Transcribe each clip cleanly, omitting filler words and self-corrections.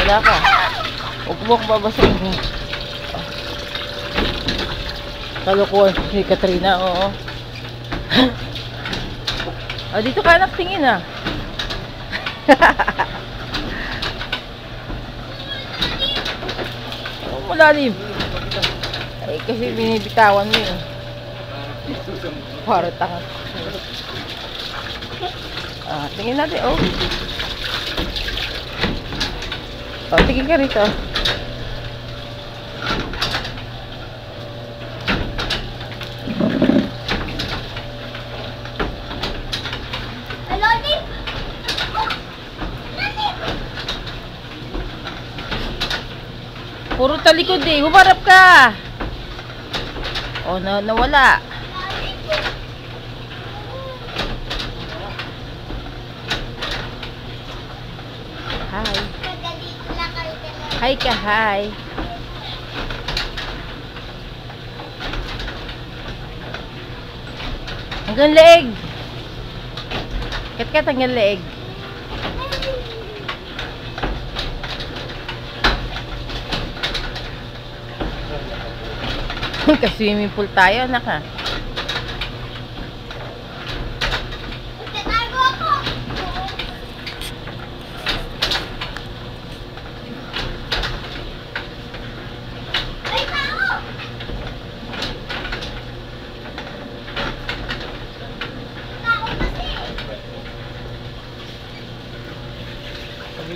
Wala ka. Huwag mo akong babasahin mo. Kalukuhan si Katrina, oo. Oh, dito ka anak, tingin ah. Oh, malalim. Ay, kasi binibitawan mo yun. Para tanga. Ah, tingin natin, oh. Oh, tingin ka rito. Puro talikod eh. Humarap ka. Oh, nawala. Hi. Hi ka, hi. Hanggang leeg. Kat hanggang leeg. Ka-swimming pool tayo, anak ha.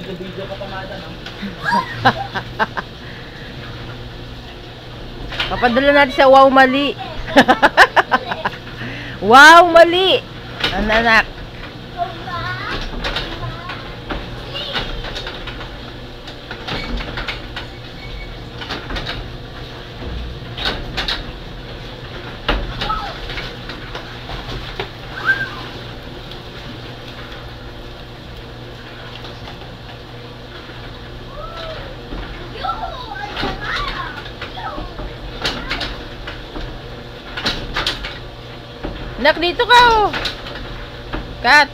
Video ka pa mata, no? Papadala natin sa Wow Mali. Wow Mali. Anak. Nak, dito ka oh. Kat.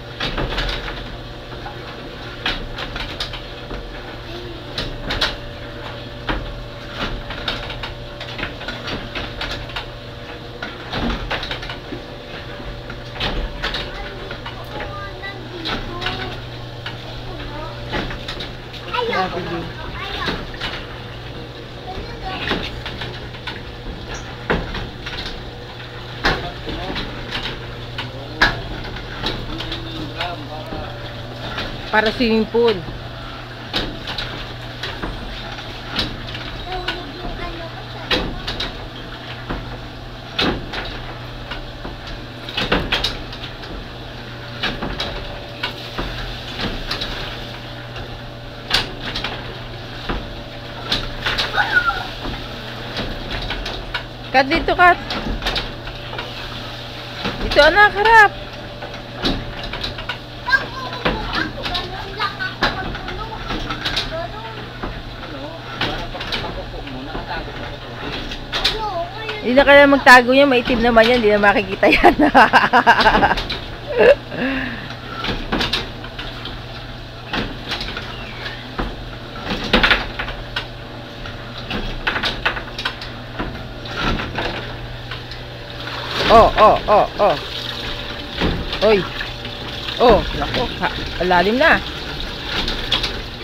Para swimming pool. Kat, dito Kat. Dito anak, harap. Hindi na kaya magtago yan, maitim naman yan, hindi na makikita yan. Oh. Oy. Oh, nako, lalim na.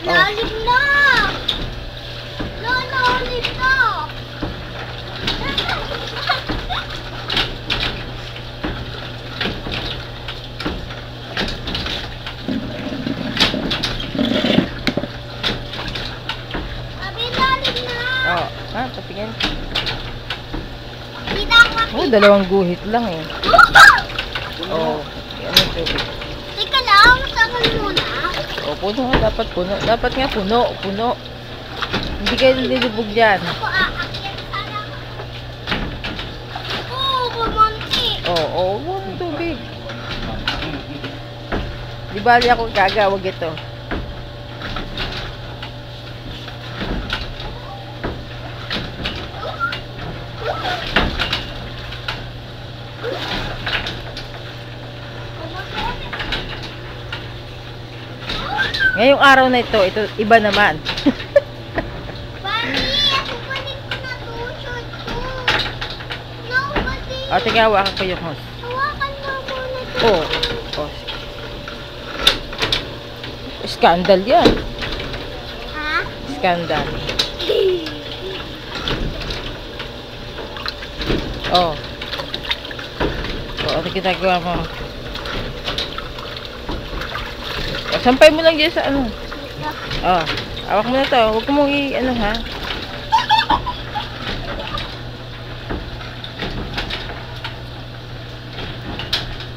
Lalim na. Lalim na. Oh, ha, patingin. Oh, Kita. dalawang guhit lang eh. Oh, ano ito? Teka lang, sakan muna. Oh, puno. Dapat puno. Dapat nga puno. Hindi kayo nililubog dyan. Ako aakyat sana. Oo, pumunti. Oh, huwag ng tubig. Di bali ako gagawag ito. Ngayong araw na ito iba naman. O, tingnan, hawakan ko yung hose. Hawakan mo muna ito. Oh. Oh. Scandal yan. Ha? Scandal. Oh. Oh, ano ginagawa mo? Oh, sampay mo lang dyan sa ano. Oh. Hawak mo na to. Huwag mo ano ha.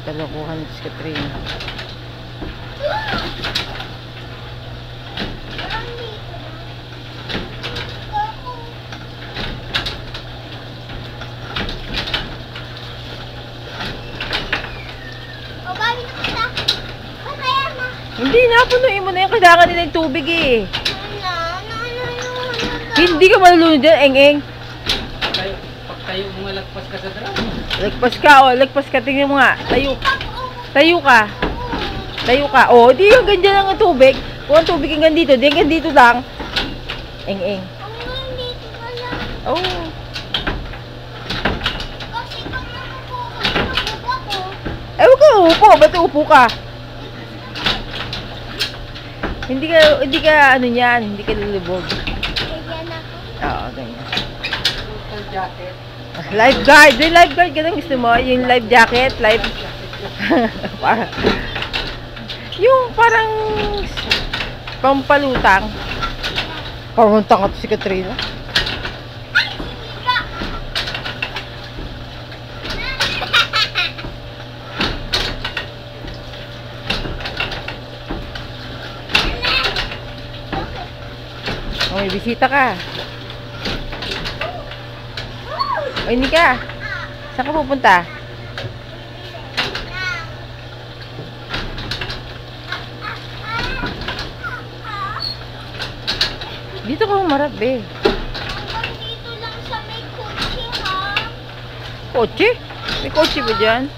Kalokohan si Katrina. O, bawi na kita. Masaya na. Hindi na, punuin mo na yung kailangan nila yung tubig eh. Hindi ka malulunod dyan, eng-eng. Pag tayo mga lagpas ka sa drum. Lagpas ka, o, lagpas ka. Tingnan mo nga. Tayo. Tayo ka. Tayo ka. O, di hanggang dyan lang ang tubig. Kung ang tubig hanggang dito, di hanggang dito lang. Eng-eng. Dito ka lang. Oh. Kasi kung nakukuha ko, Eh, huwag ka upo. Ba't upo ka? Hindi ka, ano yan, hindi ka lulubog. ganyan ako. Oo, ganyan. Full jacket. Lifeguard. Yung lifeguard ka lang gusto mo? Yung life jacket, life... Para- yung parang pampalutang. Parang tangat si Katrina. Oh, may bisita ka. O, hindi ka. Saan ka pupunta? Dito ka humarap, be. Hanggang dito lang sa may kotse, ha? Kotse? May kotse ba dyan?